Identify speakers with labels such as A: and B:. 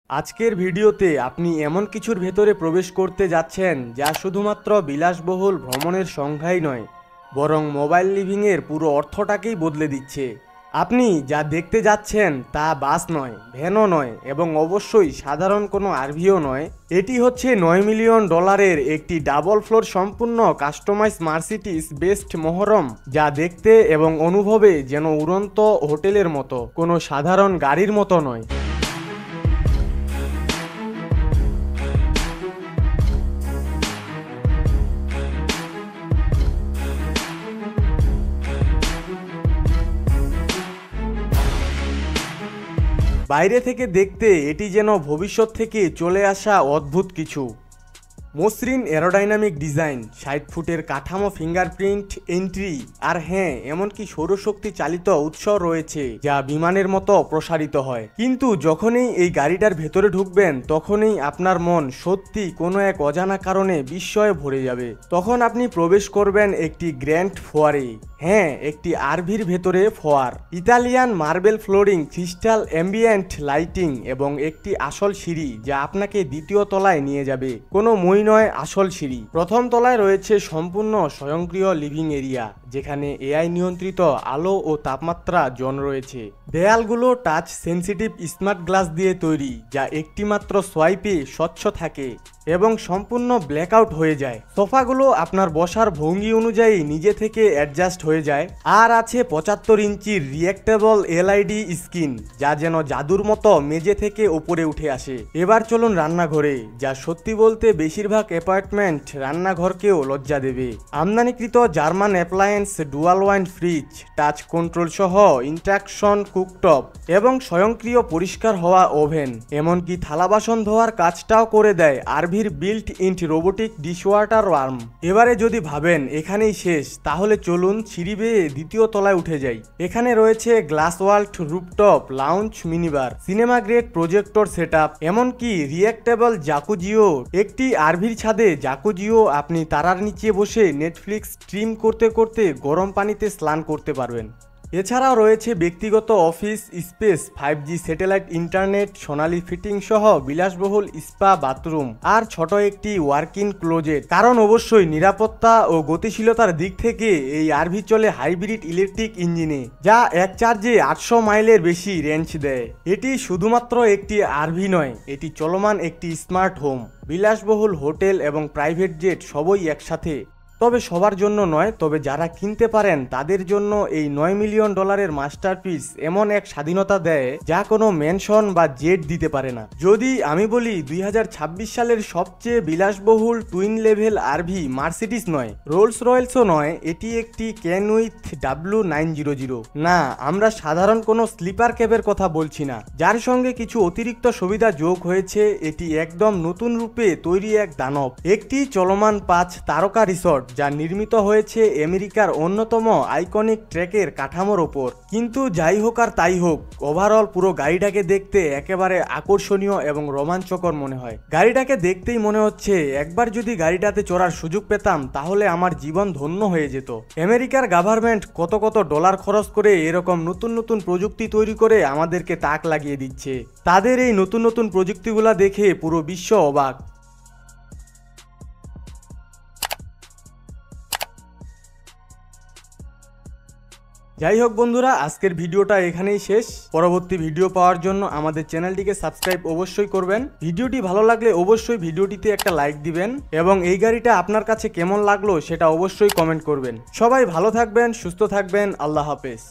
A: আজকের ভিডিওতে আপনি এমন কিছুর ভেতরে প্রবেশ করতে যাচ্ছেন যা শুধুমাত্র বিলাসবহুল ভ্রমণের সংখ্যাই নয়, বরং মোবাইল লিভিংয়ের পুরো অর্থটাকেই বদলে দিচ্ছে। আপনি যা দেখতে যাচ্ছেন তা বাস নয়, ভ্যানও নয় এবং অবশ্যই সাধারণ কোনো আরভিও নয়। এটি হচ্ছে $9 মিলিয়ন একটি ডাবল ফ্লোর সম্পূর্ণ কাস্টমাইজ মার্সিডিজ বেস্ট মহরম, যা দেখতে এবং অনুভবে যেন উড়ন্ত হোটেলের মতো, কোনো সাধারণ গাড়ির মতো নয়। বাইরে থেকে দেখতে এটি যেন ভবিষ্যৎ থেকে চলে আসা অদ্ভুত কিছু। মসৃণ অ্যারোডাইনামিক ডিজাইন, 60 ফুটের কাঠামো, ফিঙ্গারপ্রিন্ট এন্ট্রি, আর হ্যাঁ, এমনকি সৌরশক্তি চালিত উৎস রয়েছে যা বিমানের মতো প্রসারিত হয়। কিন্তু যখনই এই গাড়িটার ভেতরে ঢুকবেন তখনই আপনার মন সত্যি কোনো এক অজানা কারণে বিস্ময়ে ভরে যাবে। তখন আপনি প্রবেশ করবেন একটি গ্র্যান্ড ফোয়ারে। হ্যাঁ, একটি আরভির ভেতরে foyer, Italian marble flooring, crystal ambient lighting এবং একটি আসল সিঁড়ি যা আপনাকে দ্বিতীয় তলায় নিয়ে যাবে। কোনো মই নয়, আসল সিঁড়ি। প্রথম তলায় রয়েছে সম্পূর্ণ স্বয়ংক্রিয় লিভিং এরিয়া, যেখানে এআই নিয়ন্ত্রিত আলো ও তাপমাত্রা জোন রয়েছে। দেয়ালগুলো টাচ সেন্সিটিভ স্মার্ট গ্লাস দিয়ে তৈরি, যা একটিমাত্র সোয়াইপে স্বচ্ছ থাকে এবং সম্পূর্ণ ব্ল্যাকআউট হয়ে যায়। সোফাগুলো আপনার বসার ভঙ্গি অনুযায়ী নিজে থেকে অ্যাডজাস্ট হয়ে যায়। আর আছে 75 ইঞ্চির রিয়েক্টেবল এলআইডি স্ক্রিন, যা যেন জাদুর মতো মেঝে থেকে উপরে উঠে আসে। এবার চলুন রান্নাঘরে, যা সত্যি বলতে বেশিরভাগ অ্যাপার্টমেন্ট রান্নাঘরকেও লজ্জা দেবে। আমদানিকৃত German appliance, dual wine fridge, touch control সহ ইন্টাকশন কুকটপ এবং স্বয়ংক্রিয় পরিষ্কার হওয়া ওভেন, এমনকি থালা বাসন ধোয়ার কাজটাও করে দেয় আরভির বিল্ট ইন রোবোটিক ডিশওয়াটার ওয়ার্ম। এবারে যদি ভাবেন এখানেই শেষ, তাহলে চলুন সিঁড়ি বেয়ে দ্বিতীয় তলায় উঠে যাই। এখানে রয়েছে glass Walt rooftop lounge, minibar, cinema grade projector setup, এমনকি রিয়েক্টেবল জাকুজিও। একটি আরভির ছাদে জাকুজিও, আপনি তারার নিচে বসে নেটফ্লিক্স স্ট্রিম করতে করতে গরম পানিতে স্নান করতে পারবেন। এছাড়াও রয়েছে ব্যক্তিগত office space, 5G satellite internet, সোনালী ফিটিং সহ বিলাসবহুল স্পা বাথরুম আর ছোট একটি ওয়ার্ক-ইন ক্লোজেট। কারণ অবশ্যই নিরাপত্তা ও গতিশীলতার দিক থেকে এই আরভি চলে হাইব্রিড ইলেকট্রিক ইঞ্জিনে, যা এক চার্জে 800 মাইলের বেশি রেঞ্জ দেয়। এটি শুধুমাত্র একটি আরভি নয়, এটি চলমান একটি স্মার্ট হোম। বিলাসবহুল হোটেল এবং প্রাইভেট জেট সবই একসাথে। তবে সবার জন্য নয়, তবে যারা কিনতে পারেন তাদের জন্য এই $9 মিলিয়ন মাস্টারপিস এমন এক স্বাধীনতা দেয় যা কোনো ম্যানশন বা জেট দিতে পারে না। যদি আমি বলি 2026 সালের সবচেয়ে বিলাসবহুল টুইন লেভেল আরভি মার্সিডিজ নয়, রোলস রয়েলসও নয়, এটি একটি ক্যান উইথ W900। না, আমরা সাধারণ কোনো স্লিপার ক্যাবের কথা বলছি না, যার সঙ্গে কিছু অতিরিক্ত সুবিধা যোগ হয়েছে। এটি একদম নতুন রূপে তৈরি এক দানব, একটি চলমান 5 তারকা রিসর্ট যা নির্মিত হয়েছে আমেরিকার অন্যতম আইকনিক ট্র্যাকের কাঠামোর ওপর। কিন্তু যাই হোক আর তাই হোক, ওভারঅল পুরো গাড়িটাকে দেখতে একেবারে আকর্ষণীয় এবং রোমাঞ্চকর মনে হয়। গাড়িটাকে দেখতেই মনে হচ্ছে একবার যদি গাড়িটাতে চড়ার সুযোগ পেতাম তাহলে আমার জীবন ধন্য হয়ে যেত। আমেরিকার গভর্নমেন্ট কত কত ডলার খরচ করে এরকম নতুন নতুন প্রযুক্তি তৈরি করে আমাদেরকে তাক লাগিয়ে দিচ্ছে। তাদের এই নতুন নতুন প্রযুক্তিগুলা দেখে পুরো বিশ্ব অবাক। যাই হোক বন্ধুরা, আজকের ভিডিওটা এখানেই শেষ। পরবর্তী ভিডিও পাওয়ার জন্য আমাদের চ্যানেলটিকে সাবস্ক্রাইব অবশ্যই করবেন। ভিডিওটি ভালো লাগলে অবশ্যই ভিডিওটিতে একটা লাইক দিবেন এবং এই গাড়িটা আপনার কাছে কেমন লাগলো সেটা অবশ্যই কমেন্ট করবেন। সবাই ভালো থাকবেন, সুস্থ থাকবেন। আল্লাহ হাফেজ।